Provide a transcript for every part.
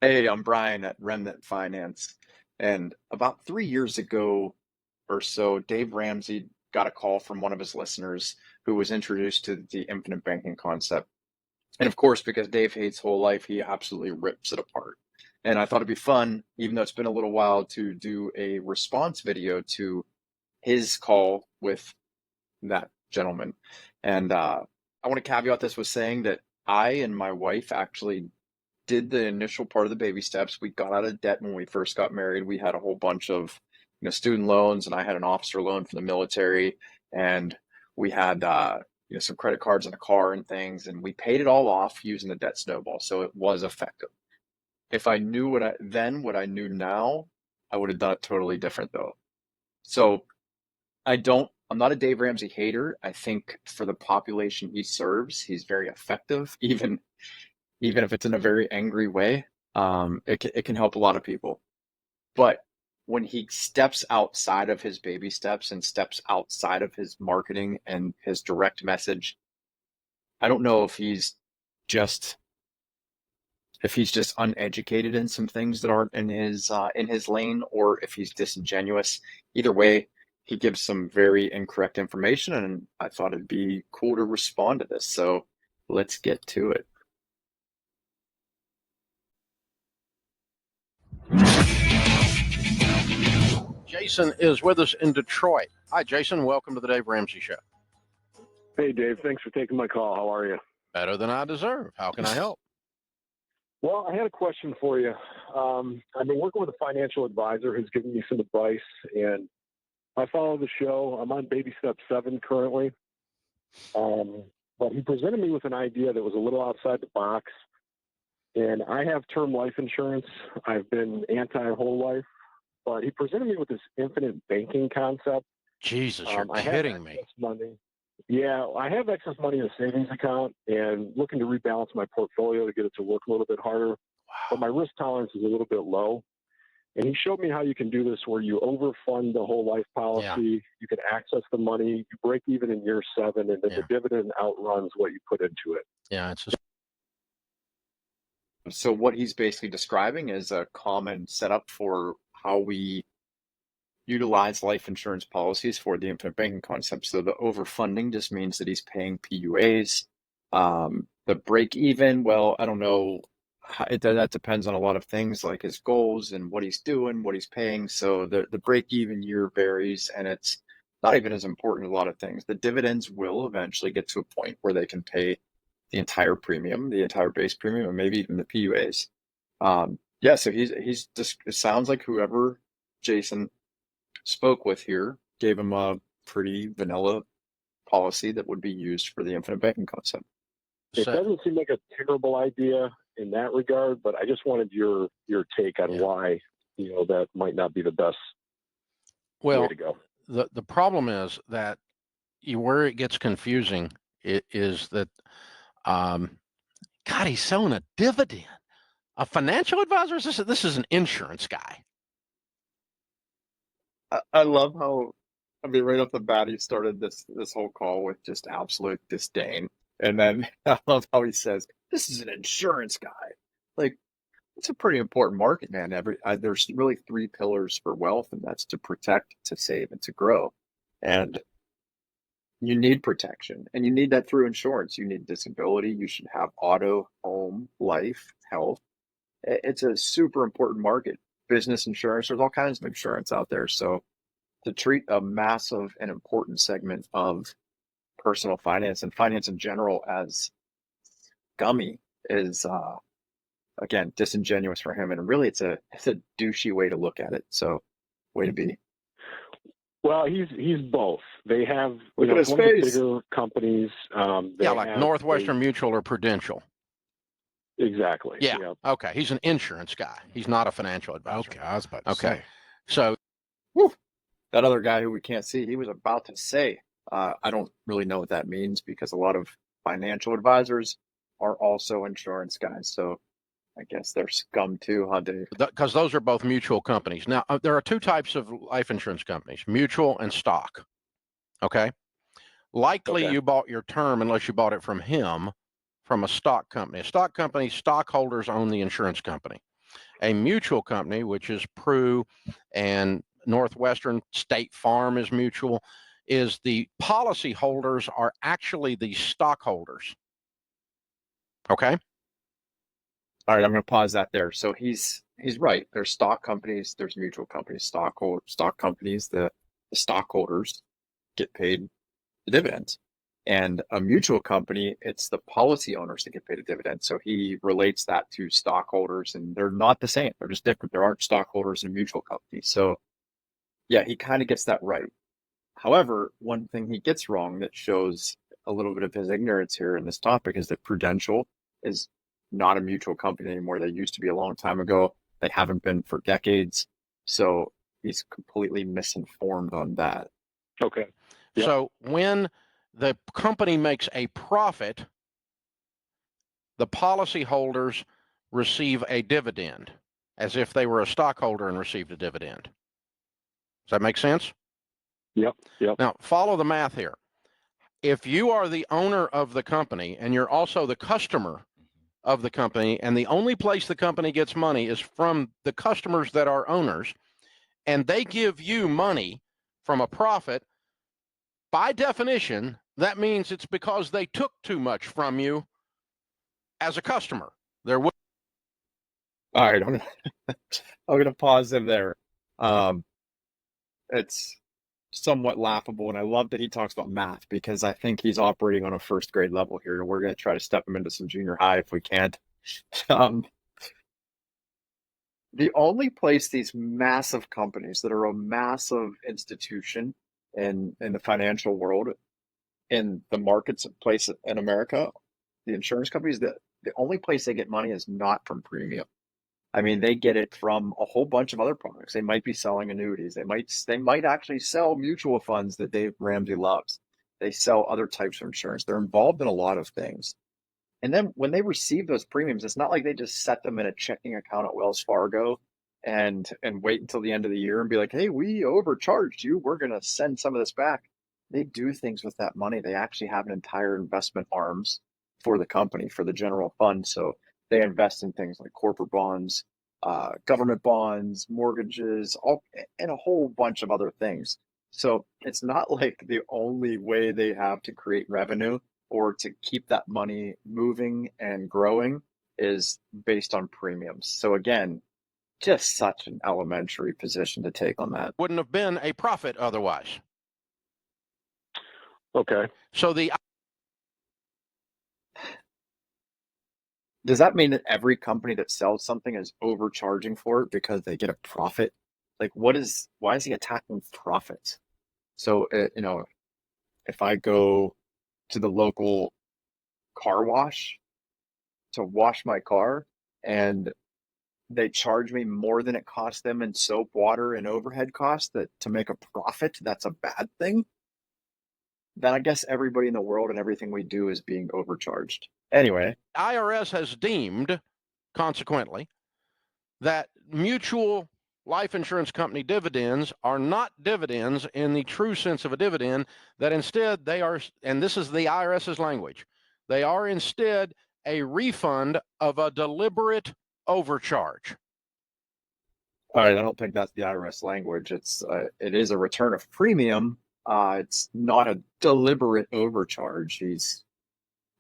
Hey, I'm Brian at Remnant Finance. And about 3 years ago or so, Dave Ramsey got a call from one of his listeners who was introduced to the infinite banking concept. And of course, because Dave hates whole life, he absolutely rips it apart. And I thought it'd be fun, even though it's been a little while, to do a response video to his call with that gentleman. And I want to caveat this with saying that I and my wife actually did the initial part of the baby steps. We got out of debt when we first got married. We had a whole bunch of, student loans, and I had an officer loan from the military, and we had, some credit cards and a car and things, and we paid it all off using the debt snowball. So it was effective. If I knew what I knew now, I would have done it totally different though. So I'm not a Dave Ramsey hater. I think for the population he serves, he's very effective, even if it's in a very angry way. It can help a lot of people. But when he steps outside of his baby steps and steps outside of his marketing and his direct message, I don't know just if he's just uneducated in some things that aren't in his lane, or if he's disingenuous. Either way, he gives some very incorrect information, and I thought it'd be cool to respond to this. So let's get to it. Jason is with us in Detroit. Hi, Jason. Welcome to the Dave Ramsey Show. Hey, Dave. Thanks for taking my call. How are you? Better than I deserve. How can I help? Well, I had a question for you. I've been working with a financial advisor who's given me some advice, and I follow the show. I'm on baby step 7 currently. But he presented me with an idea that was a little outside the box. And I have term life insurance. I've been anti-whole life. But he presented me with this infinite banking concept. Jesus, you're I have kidding me. excess money. Yeah, I have excess money in a savings account and looking to rebalance my portfolio to get it to work a little bit harder. But my risk tolerance is a little bit low. And he showed me how you can do this where you overfund the whole life policy. Yeah. You can access the money, you break even in year 7, and then the dividend outruns what you put into it. Yeah, it's just So what he's basically describing is a common setup for how we utilize life insurance policies for the infinite banking concept. So the overfunding just means that he's paying PUAs. The break even, well, I don't know. That depends on a lot of things like his goals and what he's doing, what he's paying. So the break even year varies, and it's not even as important as a lot of things. The dividends will eventually get to a point where they can pay the entire premium, the entire base premium, and maybe even the PUAs. Yeah, so he's just, it sounds like whoever Jason spoke with here gave him a pretty vanilla policy that would be used for the infinite banking concept. It doesn't seem like a terrible idea in that regard, but I just wanted your take on why that might not be the best way to go. The problem is that where it gets confusing is that God, he's selling a dividend. A financial advisor? This is an insurance guy. I love how, I mean, right off the bat, he started this whole call with just absolute disdain. And then I love how he says, "This is an insurance guy." Like, it's a pretty important market, man. There's really 3 pillars for wealth, and that's to protect, to save, and to grow. And you need protection, and you need that through insurance. You need disability. You should have auto, home, life, health. It's a super important market. Business insurance, there's all kinds of insurance out there. So to treat a massive and important segment of personal finance and finance in general as gummy is, again, disingenuous for him. And really, it's a douchey way to look at it. So, way to be. Well, he's both. They have Look at his one of the face. bigger companies. Like Northwestern Mutual or Prudential. Exactly. Yeah. Yep. Okay. He's an insurance guy. He's not a financial advisor. Okay, I was about to say. So, that other guy who we can't see, he was about to say, I don't really know what that means because a lot of financial advisors are also insurance guys. So I guess they're scum too, huh, Dave? Because those are both mutual companies. Now, there are 2 types of life insurance companies, mutual and stock. Okay. Likely you bought your term, unless you bought it from him, from a stock company. A stock company, stockholders own the insurance company. A mutual company, which is Pru and Northwestern, State Farm is mutual, is the policy holders are actually the stockholders. Okay. All right, I'm going to pause that there. So he's right. There's stock companies, there's mutual companies, stock companies. The stockholders get paid the dividends, and a mutual company, it's the policy owners that get paid a dividend. So he relates that to stockholders, and they're not the same. They're just different. There aren't stockholders in mutual companies. So yeah, he kind of gets that right. However, one thing he gets wrong that shows a little bit of his ignorance here in this topic is that Prudential is not a mutual company anymore. They used to be a long time ago. They haven't been for decades. So he's completely misinformed on that. Okay. Yep. So when the company makes a profit, the policyholders receive a dividend as if they were a stockholder and received a dividend. Does that make sense? Yep. Now, follow the math here. If you are the owner of the company and you're also the customer of the company, and the only place the company gets money is from the customers that are owners, and they give you money from a profit, by definition, that means it's because they took too much from you as a customer. There would. All right, I'm gonna pause him there. It's somewhat laughable, and I love that he talks about math because I think he's operating on a first grade level here. We're gonna try to step him into some junior high if we can't. The only place these massive companies that are a massive institution in the financial world, in the markets place in America, the insurance companies, the only place they get money is not from premium. I mean, they get it from a whole bunch of other products. They might be selling annuities. They might actually sell mutual funds that Dave Ramsey loves. They sell other types of insurance. They're involved in a lot of things. And then when they receive those premiums, it's not like they just set them in a checking account at Wells Fargo and wait until the end of the year and be like, hey, we overcharged you. We're going to send some of this back. They do things with that money. They actually have an entire investment arms for the company, for the general fund. So they invest in things like corporate bonds, government bonds, mortgages, and a whole bunch of other things. So it's not like the only way they have to create revenue or to keep that money moving and growing is based on premiums. So again, just such an elementary position to take on that. Wouldn't have been a profit otherwise. Okay. So does that mean that every company that sells something is overcharging for it because they get a profit? Like, why is he attacking profits? So, if I go to the local car wash to wash my car and they charge me more than it costs them in soap, water, and overhead costs to make a profit, that's a bad thing, then I guess everybody in the world and everything we do is being overcharged. Anyway, IRS has deemed, consequently, that mutual life insurance company dividends are not dividends in the true sense of a dividend, that instead they are, and this is the IRS's language, they are instead a refund of a deliberate overcharge. all right, I don't think that's the IRS language. It is a return of premium. It's not a deliberate overcharge. He's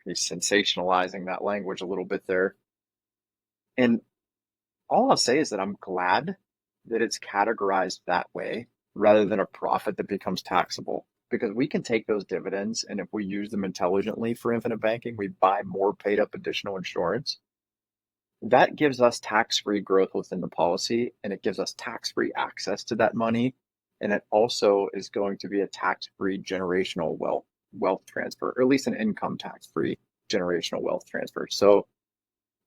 sensationalizing that language a little bit there. And all I'll say is that I'm glad that it's categorized that way rather than a profit that becomes taxable, because we can take those dividends, and if we use them intelligently for infinite banking, we buy more paid up additional insurance. That gives us tax-free growth within the policy, and it gives us tax-free access to that money. And it also is going to be a tax-free generational wealth transfer, or at least an income tax-free generational wealth transfer. So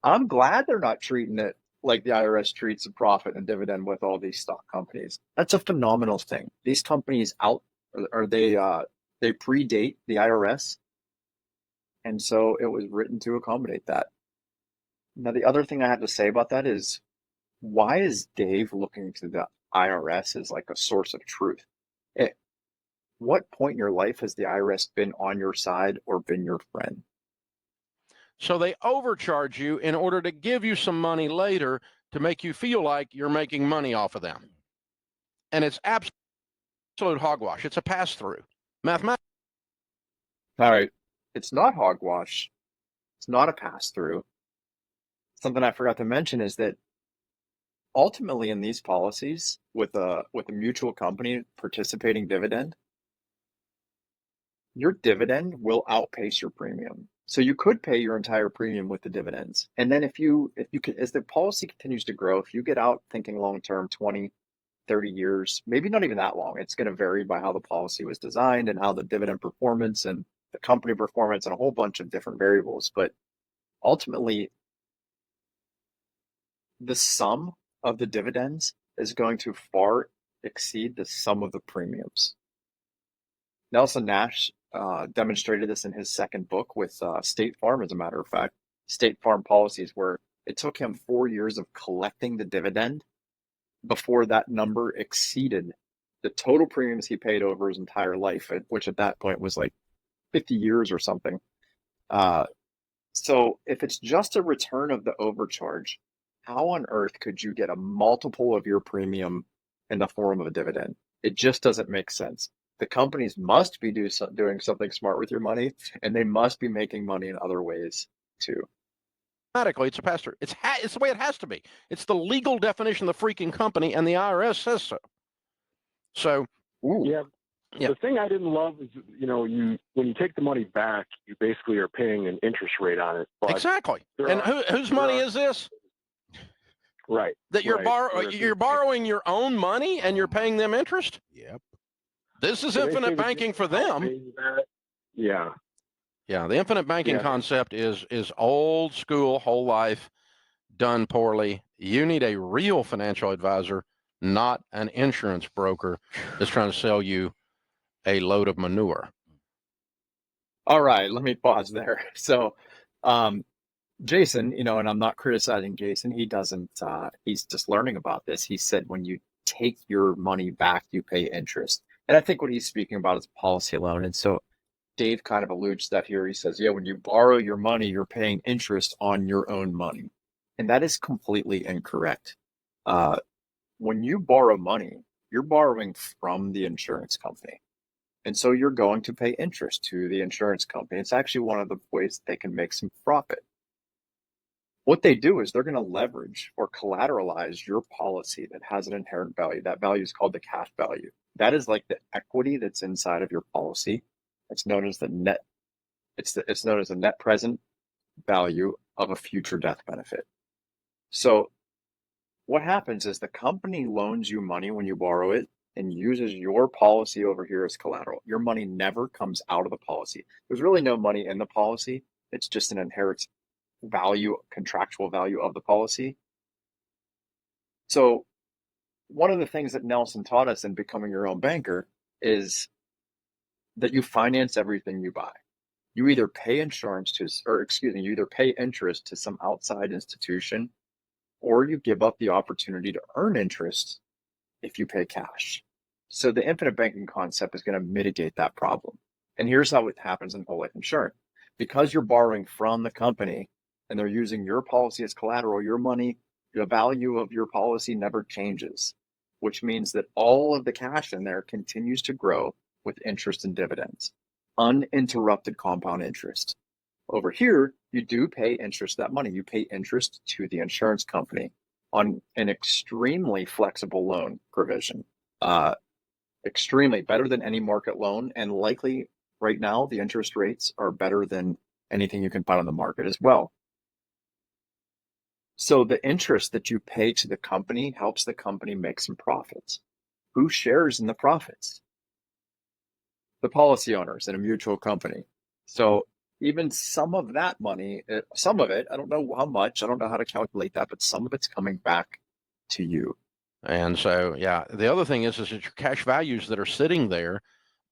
I'm glad they're not treating it like the IRS treats a profit and dividend with all these stock companies. That's a phenomenal thing. These companies they predate the IRS, and so it was written to accommodate that. Now, the other thing I have to say about that is, why is Dave looking to the IRS as like a source of truth? At what point in your life has the IRS been on your side or been your friend? So they overcharge you in order to give you some money later to make you feel like you're making money off of them. And it's absolute hogwash. It's a pass-through. Mathematics. All right. It's not hogwash. It's not a pass-through. Something I forgot to mention is that ultimately in these policies with a mutual company participating dividend, your dividend will outpace your premium. So you could pay your entire premium with the dividends. And then if you can, as the policy continues to grow, if you get out thinking long term, 20, 30 years, maybe not even that long, it's going to vary by how the policy was designed and how the dividend performance and the company performance and a whole bunch of different variables. But ultimately, the sum of the dividends is going to far exceed the sum of the premiums. Nelson Nash demonstrated this in his second book with State Farm, as a matter of fact, State Farm Policies, where it took him 4 years of collecting the dividend before that number exceeded the total premiums he paid over his entire life, which at that point was like 50 years or something. So if it's just a return of the overcharge, how on earth could you get a multiple of your premium in the form of a dividend? It just doesn't make sense. The companies must be doing something smart with your money, and they must be making money in other ways too. It's a pass-through. It's the way it has to be. It's the legal definition of the freaking company, and the IRS says so. So, yeah. The thing I didn't love is, when you take the money back, you basically are paying an interest rate on it. But exactly. And whose money is this? Right. That you're borrowing your own money and you're paying them interest? Yep. This is infinite banking for them. Yeah. Yeah, the infinite banking concept is old school, whole life, done poorly. You need a real financial advisor, not an insurance broker that's trying to sell you a load of manure. All right, let me pause there. So, Jason, and I'm not criticizing Jason. He doesn't, he's just learning about this. He said when you take your money back, you pay interest. And I think what he's speaking about is policy loan. And so Dave kind of alludes to that here. He says, yeah, when you borrow your money, you're paying interest on your own money. And that is completely incorrect. When you borrow money, you're borrowing from the insurance company. And so you're going to pay interest to the insurance company. It's actually one of the ways they can make some profit. What they do is they're going to leverage or collateralize your policy that has an inherent value. That value is called the cash value. That is like the equity that's inside of your policy. It's known as the net. It's known as the net present value of a future death benefit. So what happens is the company loans you money when you borrow it and uses your policy over here as collateral. Your money never comes out of the policy. There's really no money in the policy. It's just an inherent value, contractual value of the policy. So one of the things that Nelson taught us in becoming your own banker is that you finance everything you buy. You either pay you either pay interest to some outside institution, or you give up the opportunity to earn interest if you pay cash. So the infinite banking concept is going to mitigate that problem. And here's how it happens in whole life insurance. Because you're borrowing from the company and they're using your policy as collateral, your money, the value of your policy never changes, which means that all of the cash in there continues to grow with interest and dividends, uninterrupted compound interest. Over here, you do pay interest, that money, you pay interest to the insurance company on an extremely flexible loan provision. Extremely better than any market loan, and likely right now the interest rates are better than anything you can find on the market as well. So the interest that you pay to the company helps the company make some profits. Who shares in the profits? The policy owners in a mutual company. So even some of that money, some of it, I don't know how much, I don't know how to calculate that, but some of it's coming back to you. And so, yeah, the other thing is that your cash values that are sitting there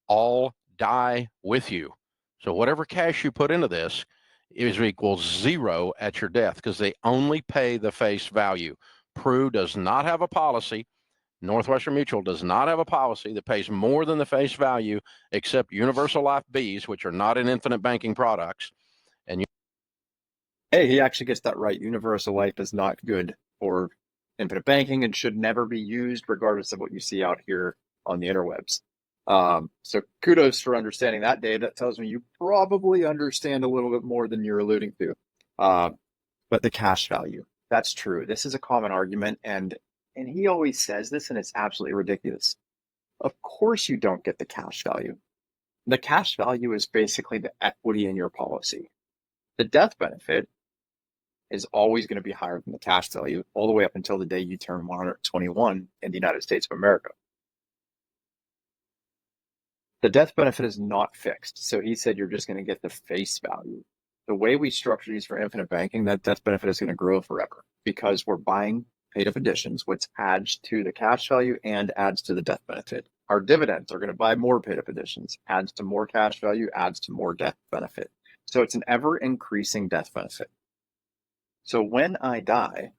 all die with you. So whatever cash you put into this is equals zero at your death, because they only pay the face value. Pru does not have a policy. Northwestern Mutual does not have a policy that pays more than the face value, except Universal Life Bs, which are not in infinite banking products. And Hey, he actually gets that right. Universal Life is not good for infinite banking and should never be used, regardless of what you see out here on the interwebs. So kudos for understanding that, Dave. That tells me you probably understand a little bit more than you're alluding to. But the cash value, that's true. This is a common argument, and he always says this, and it's absolutely ridiculous. Of course you don't get the cash value. The cash value is basically the equity in your policy. The death benefit is always going to be higher than the cash value all the way up until the day you turn 121 in the United States of America. The death benefit is not fixed. So he said you're just going to get the face value. The way we structure these for infinite banking, that death benefit is going to grow forever because we're buying paid-up additions, which adds to the cash value and adds to the death benefit. Our dividends are going to buy more paid-up additions, adds to more cash value, adds to more death benefit. So it's an ever-increasing death benefit. So when I die,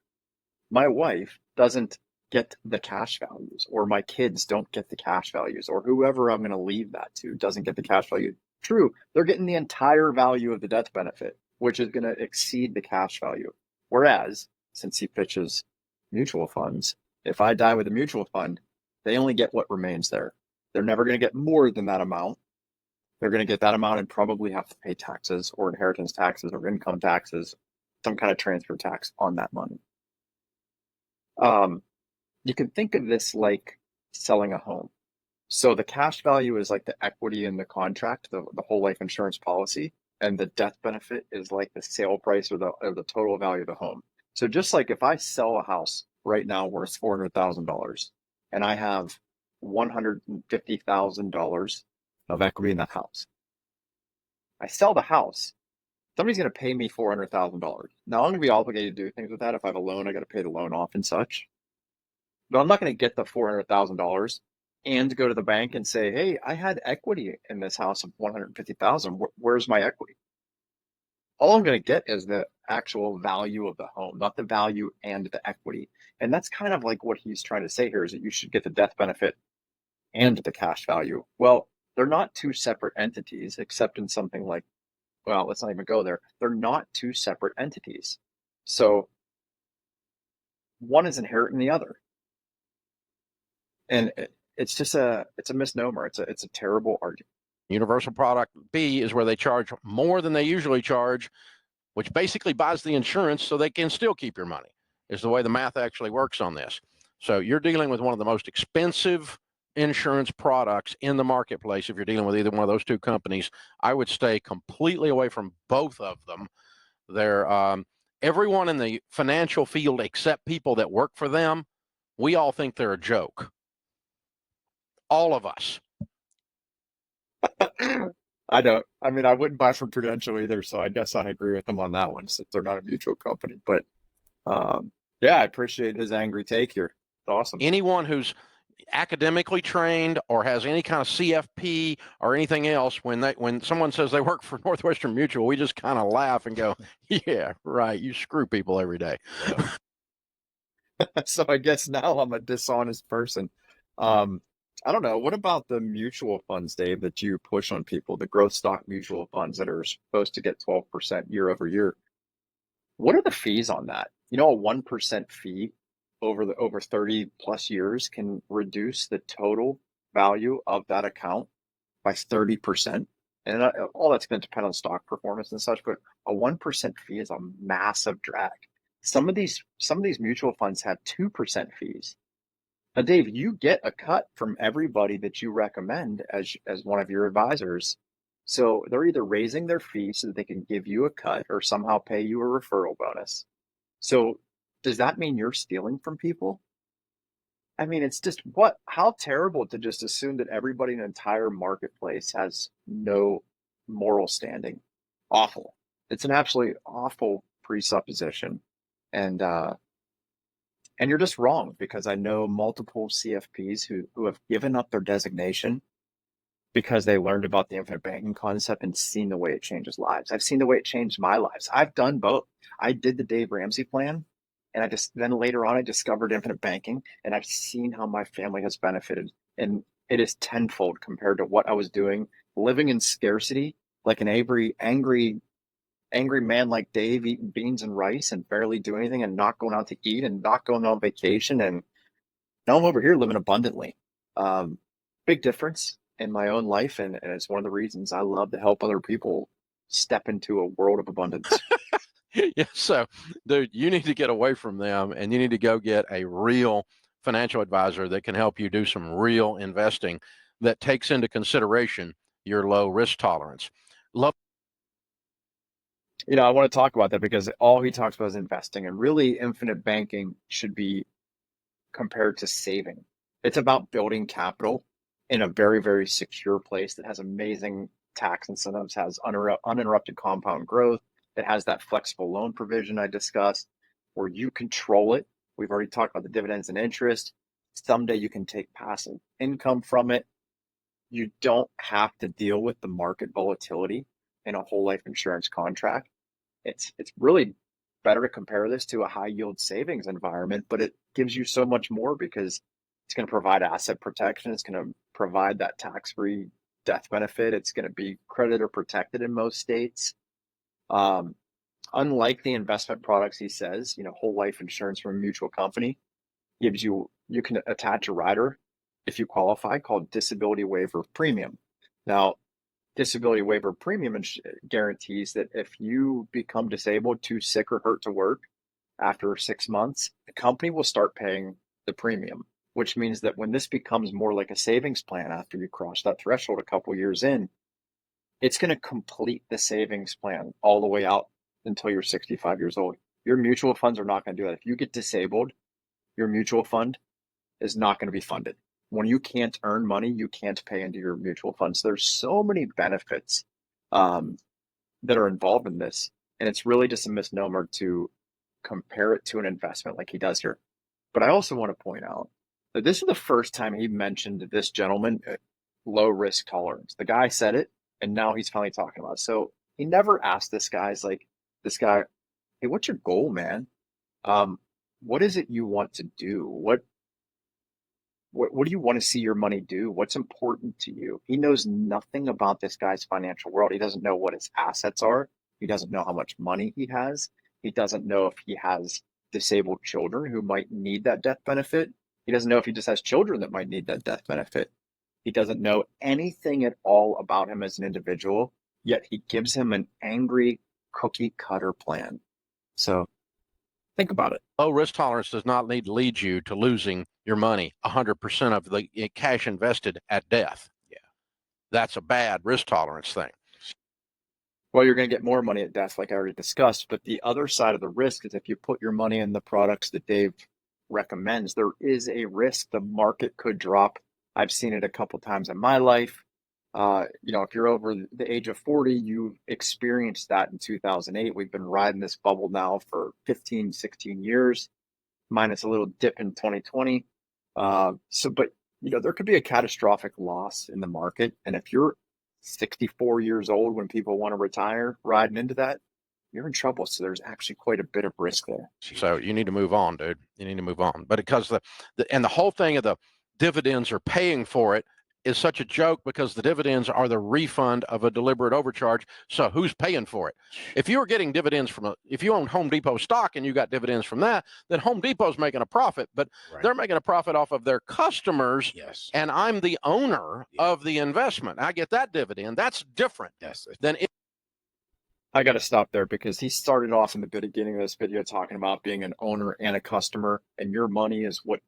my wife doesn't get the cash values, or my kids don't get the cash values, or whoever I'm going to leave that to doesn't get the cash value. True, they're getting the entire value of the death benefit, which is going to exceed the cash value. Whereas, since he pitches mutual funds, if I die with a mutual fund, they only get what remains there. They're never going to get more than that amount. They're going to get that amount and probably have to pay taxes or inheritance taxes or income taxes, some kind of transfer tax on that money. You can think of this like selling a home. So the cash value is like the equity in the contract, the whole life insurance policy, and the death benefit is like the sale price or the total value of the home. So just like if I sell a house right now worth $400,000 and I have $150,000 of equity in that house, I sell the house. Somebody's going to pay me $400,000. Now I'm going to be obligated to do things with that. If I have a loan, I got to pay the loan off and such. But I'm not going to get the $400,000 and go to the bank and say, "Hey, I had equity in this house of $150,000. Where's my equity?" All I'm going to get is the actual value of the home, not the value and the equity. And that's kind of like what he's trying to say here is that you should get the death benefit and the cash value. Well, they're not two separate entities, except in something like, well, let's not even go there. They're not two separate entities. So one is inherent in the other. And it's just it's a misnomer. It's a terrible argument. Universal product B is where they charge more than they usually charge, which basically buys the insurance so they can still keep your money, is the way the math actually works on this. So you're dealing with one of the most expensive insurance products in the marketplace. If you're dealing with either one of those two companies, I would stay completely away from both of them. They're everyone in the financial field except people that work for them, we all think they're a joke. All of us. I don't. I mean, I wouldn't buy from Prudential either, so I guess I agree with him on that one since they're not a mutual company. But yeah, I appreciate his angry take here. It's awesome. Anyone who's academically trained or has any kind of CFP or anything else, when someone says they work for Northwestern Mutual, we just kind of laugh and go, "Yeah, right. You screw people every day." So I guess now I'm a dishonest person. I don't know. What about the mutual funds, Dave, that you push on people, the growth stock mutual funds that are supposed to get 12% year over year? What are the fees on that? You know, a 1% fee over 30 plus years can reduce the total value of that account by 30%. And all that's going to depend on stock performance and such, but a 1% fee is a massive drag. Some of these mutual funds have 2% fees. Now, Dave, you get a cut from everybody that you recommend as one of your advisors. So they're either raising their fees so that they can give you a cut or somehow pay you a referral bonus. So does that mean you're stealing from people? I mean, it's just how terrible to just assume that everybody in the entire marketplace has no moral standing. Awful. It's an absolutely awful presupposition. And you're just wrong because I know multiple CFPs who have given up their designation because they learned about the infinite banking concept and seen the way it changes lives. I've seen the way it changed my lives. I've done both. I did the Dave Ramsey plan, and then later on I discovered infinite banking, and I've seen how my family has benefited. And it is tenfold compared to what I was doing, living in scarcity like an angry angry man like Dave eating beans and rice and barely doing anything and not going out to eat and not going on vacation. And now I'm over here living abundantly. Um, Big difference in my own life. And it's one of the reasons I love to help other people step into a world of abundance. Yeah, so dude, you need to get away from them and you need to go get a real financial advisor that can help you do some real investing that takes into consideration your low risk tolerance. Love. I want to talk about that because all he talks about is investing, and really infinite banking should be compared to saving. It's about building capital in a very, very secure place that has amazing tax incentives, has uninterrupted compound growth. It has that flexible loan provision I discussed where you control it. We've already talked about the dividends and interest. Someday you can take passive income from it. You don't have to deal with the market volatility in a whole life insurance contract. It's really better to compare this to a high yield savings environment, but it gives you so much more because it's going to provide asset protection. It's going to provide that tax-free death benefit. It's going to be creditor protected in most states. Um, Unlike the investment products, he says, whole life insurance from a mutual company gives you can attach a rider if you qualify called disability waiver premium. Now, disability waiver premium guarantees that if you become disabled, too sick or hurt to work after 6 months, the company will start paying the premium, which means that when this becomes more like a savings plan after you cross that threshold a couple years in, it's going to complete the savings plan all the way out until you're 65 years old. Your mutual funds are not going to do that. If you get disabled, your mutual fund is not going to be funded. When you can't earn money, you can't pay into your mutual funds. There's so many benefits um, that are involved in this. And it's really just a misnomer to compare it to an investment like he does here. But I also want to point out that this is the first time he mentioned this gentleman low risk tolerance. The guy said it, and now he's finally talking about it. So he never asked this guy, hey, what's your goal, man? Um, what is it you want to do? What do you want to see your money do? What's important to you? He knows nothing about this guy's financial world. He doesn't know what his assets are. He doesn't know how much money he has. He doesn't know if he has disabled children who might need that death benefit. He doesn't know if he just has children that might need that death benefit. He doesn't know anything at all about him as an individual, yet he gives him an angry cookie cutter plan. So think about it. Low risk tolerance does not need to lead you to losing your money 100% of the cash invested at death. Yeah. That's a bad risk tolerance thing. Well, you're going to get more money at death, like I already discussed. But the other side of the risk is if you put your money in the products that Dave recommends, there is a risk the market could drop. I've seen it a couple times in my life. If you're over the age of 40, you experienced that in 2008. We've been riding this bubble now for 15, 16 years, minus a little dip in 2020. But there could be a catastrophic loss in the market. And if you're 64 years old when people want to retire riding into that, you're in trouble. So there's actually quite a bit of risk there. So you need to move on, dude. You need to move on. But because the whole thing of the dividends are paying for it is such a joke because the dividends are the refund of a deliberate overcharge. So who's paying for it? If you were getting dividends if you own Home Depot stock and you got dividends from that, then Home Depot's making a profit, but Right. they're making a profit off of their customers. Yes. And I'm the owner of the investment. I get that dividend. That's different than if. I got to stop there because he started off in the beginning of this video talking about being an owner and a customer, and your money is what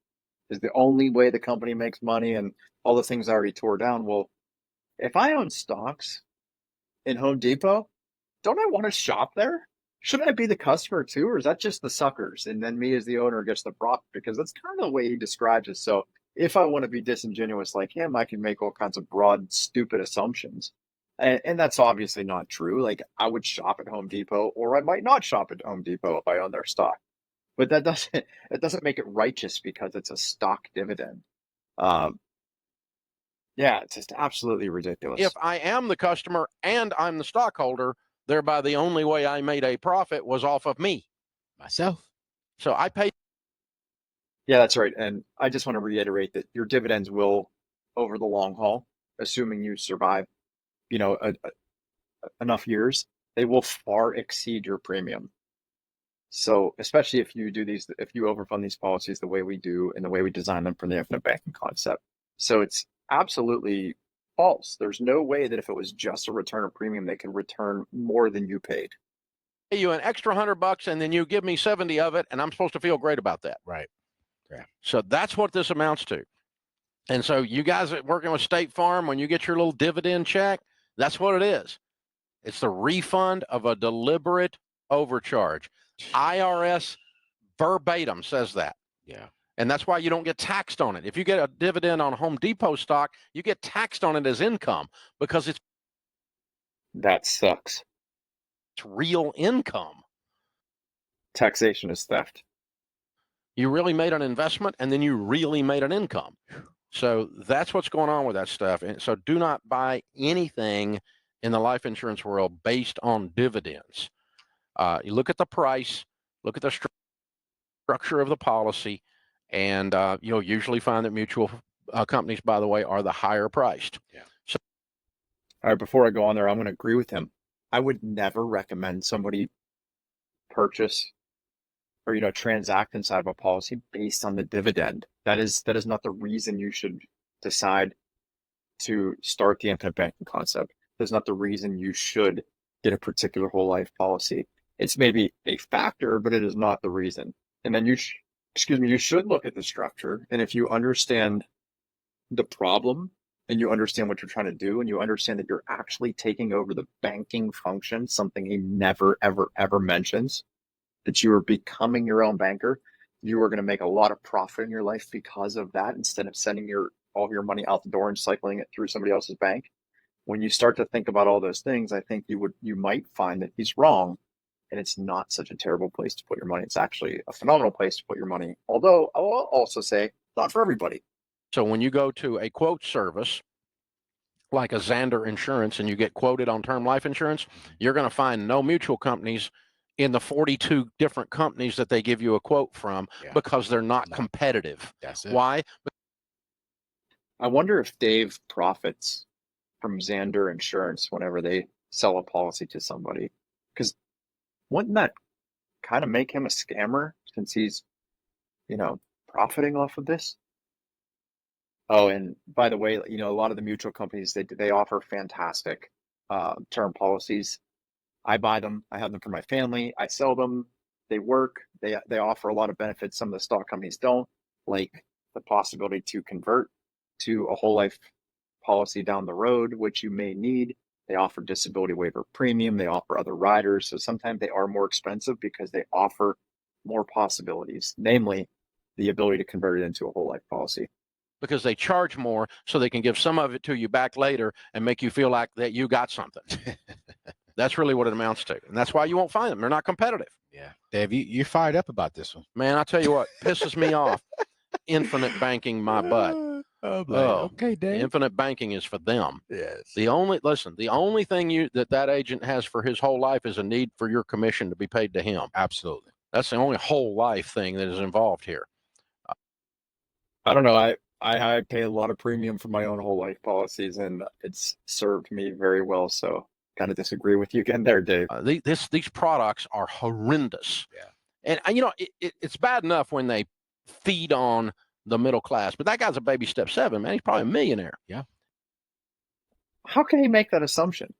is the only way the company makes money, and all the things I already tore down. Well, if I own stocks in Home Depot, don't I want to shop there? Shouldn't I be the customer too, or is that just the suckers? And then me as the owner gets the profit because that's kind of the way he describes it. So if I want to be disingenuous like him, I can make all kinds of broad, stupid assumptions. And that's obviously not true. Like I would shop at Home Depot, or I might not shop at Home Depot if I own their stock. But that doesn't make it righteous because it's a stock dividend. Um, yeah, it's just absolutely ridiculous. If I am the customer and I'm the stockholder, thereby the only way I made a profit was off of me. Myself. So I paid. Yeah, that's right. And I just want to reiterate that your dividends will, over the long haul, assuming you survive, enough years, they will far exceed your premium. So especially if you overfund these policies the way we do and the way we design them for the infinite banking concept. So it's absolutely false. There's no way that if it was just a return of premium, they could return more than you paid. You an extra $100 and then you give me 70 of it, and I'm supposed to feel great about that. Right. Yeah. So that's what this amounts to. And so you guys are working with State Farm, when you get your little dividend check, that's what it is. It's the refund of a deliberate overcharge. IRS verbatim says that. Yeah. And that's why you don't get taxed on it. If you get a dividend on Home Depot stock, you get taxed on it as income because it's That sucks. real income. Taxation is theft. You really made an investment and then you really made an income. So that's what's going on with that stuff. And so do not buy anything in the life insurance world based on dividends. You look at the price, look at the structure of the policy, and you'll usually find that mutual companies, by the way, are the higher priced. Yeah. So, all right, before I go on there, I'm going to agree with him. I would never recommend somebody purchase or transact inside of a policy based on the dividend. That is not the reason you should decide to start the infinite banking concept. That's not the reason you should get a particular whole life policy. It's maybe a factor, but it is not the reason. And then you should look at the structure. And if you understand the problem and you understand what you're trying to do, and you understand that you're actually taking over the banking function, something he never, ever, ever mentions, that you are becoming your own banker, you are going to make a lot of profit in your life because of that, instead of sending all of your money out the door and cycling it through somebody else's bank. When you start to think about all those things, I think you might find that he's wrong, and it's not such a terrible place to put your money. It's actually a phenomenal place to put your money. Although I will also say, not for everybody. So when you go to a quote service like a Xander Insurance and you get quoted on term life insurance, you're going to find no mutual companies in the 42 different companies that they give you a quote from, because they're not competitive. That's it. Why? I wonder if Dave profits from Xander Insurance whenever they sell a policy to somebody, because wouldn't that kind of make him a scammer, since he's profiting off of this? Oh, and by the way, a lot of the mutual companies, they offer fantastic term policies. I buy them. I have them for my family. I sell them. They work. They offer a lot of benefits some of the stock companies don't, like the possibility to convert to a whole life policy down the road, which you may need. They offer disability waiver premium. They offer other riders. So sometimes they are more expensive because they offer more possibilities, namely the ability to convert it into a whole life policy. Because they charge more so they can give some of it to you back later and make you feel like that you got something. That's really what it amounts to. And that's why you won't find them. They're not competitive. Yeah. Dave, you're fired up about this one. Man, I tell you what, pisses me off. Infinite banking my butt. Okay, Dave. Infinite banking is for them. Yes. The only thing that agent has for his whole life is a need for your commission to be paid to him. Absolutely. That's the only whole life thing that is involved here. I don't know. I pay a lot of premium for my own whole life policies, and it's served me very well. So kind of disagree with you again there, Dave. These products are horrendous. Yeah. And it's bad enough when they feed on the middle class, but that guy's a baby step 7, man. He's probably a millionaire. Yeah. How can he make that assumption?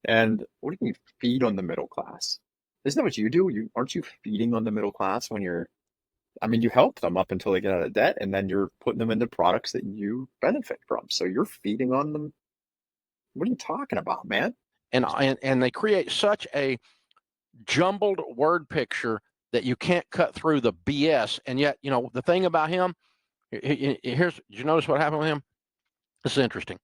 And what do you feed on the middle class? Isn't that what you do? Aren't you feeding on the middle class when you help them up until they get out of debt, and then you're putting them into products that you benefit from. So you're feeding on them. What are you talking about, man? And they create such a jumbled word picture that you can't cut through the BS. And yet, the thing about him, did you notice what happened with him? This is interesting.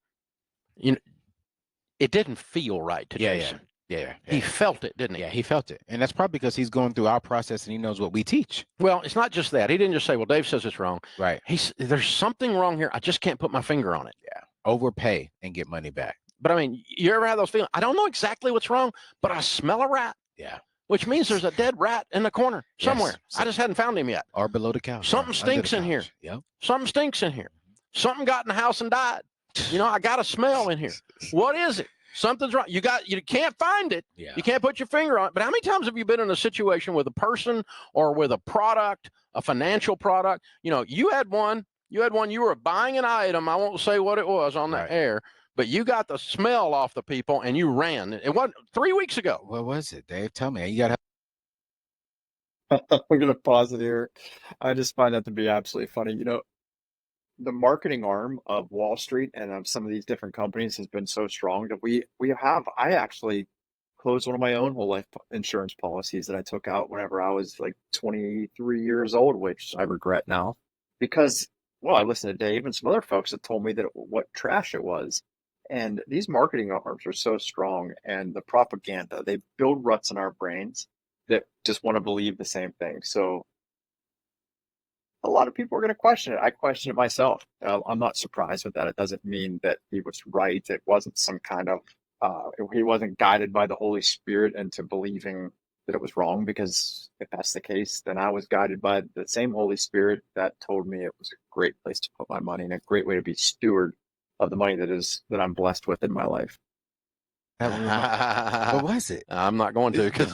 It didn't feel right to Jason. Yeah. He felt it, didn't he? Yeah, he felt it. And that's probably because he's going through our process and he knows what we teach. Well, it's not just that. He didn't just say, well, Dave says it's wrong. Right. There's something wrong here. I just can't put my finger on it. Yeah. Overpay and get money back. But you ever have those feelings? I don't know exactly what's wrong, but I smell a rat. Yeah. Which means there's a dead rat in the corner somewhere. Yes. I just hadn't found him yet. Or below the couch. Something stinks in here. Yep. Something stinks in here. Something got in the house and died. I got a smell in here. What is it? Something's wrong. You can't find it. Yeah. You can't put your finger on it. But how many times have you been in a situation with a person or with a product, a financial product? You had one. You were buying an item. I won't say what it was on the air, but you got the smell off the people and you ran. It wasn't 3 weeks ago. What was it, Dave? Tell me. You got I'm going to pause it here. I just find that to be absolutely funny. The marketing arm of Wall Street and of some of these different companies has been so strong that I actually closed one of my own whole life insurance policies that I took out whenever I was like 23 years old, which I regret now because, well, I listened to Dave and some other folks that told me that what trash it was. And these marketing arms are so strong, and the propaganda, they build ruts in our brains that just want to believe the same thing. So a lot of people are going to question it. I question it myself. I'm not surprised with that. It doesn't mean that he was right. It wasn't some kind of, he wasn't guided by the Holy Spirit into believing that it was wrong, because if that's the case, then I was guided by the same Holy Spirit that told me it was a great place to put my money and a great way to be steward of the money that I'm blessed with in my life. what was it? I'm not going to because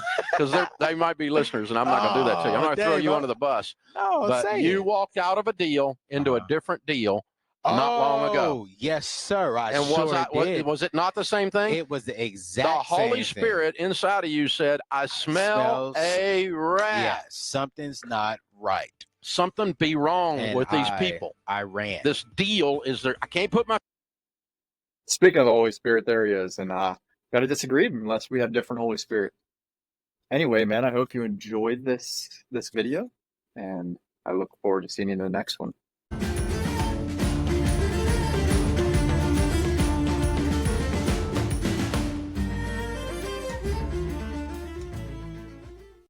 they might be listeners, and I'm not going to do that to you. I'm not going to throw you under the bus. No, but you walked out of a deal into a different deal not long ago. Yes, sir. I and sure did. Was it not the same thing? It was the exact The Holy same Spirit inside of you said, I smell a rat. Yeah, something's not right. Something be wrong with these people. I ran. This deal is there. I can't put my. Speaking of the Holy Spirit, there he is. And got to disagree unless we have different Holy Spirit. Anyway, man, I hope you enjoyed this video, and I look forward to seeing you in the next one.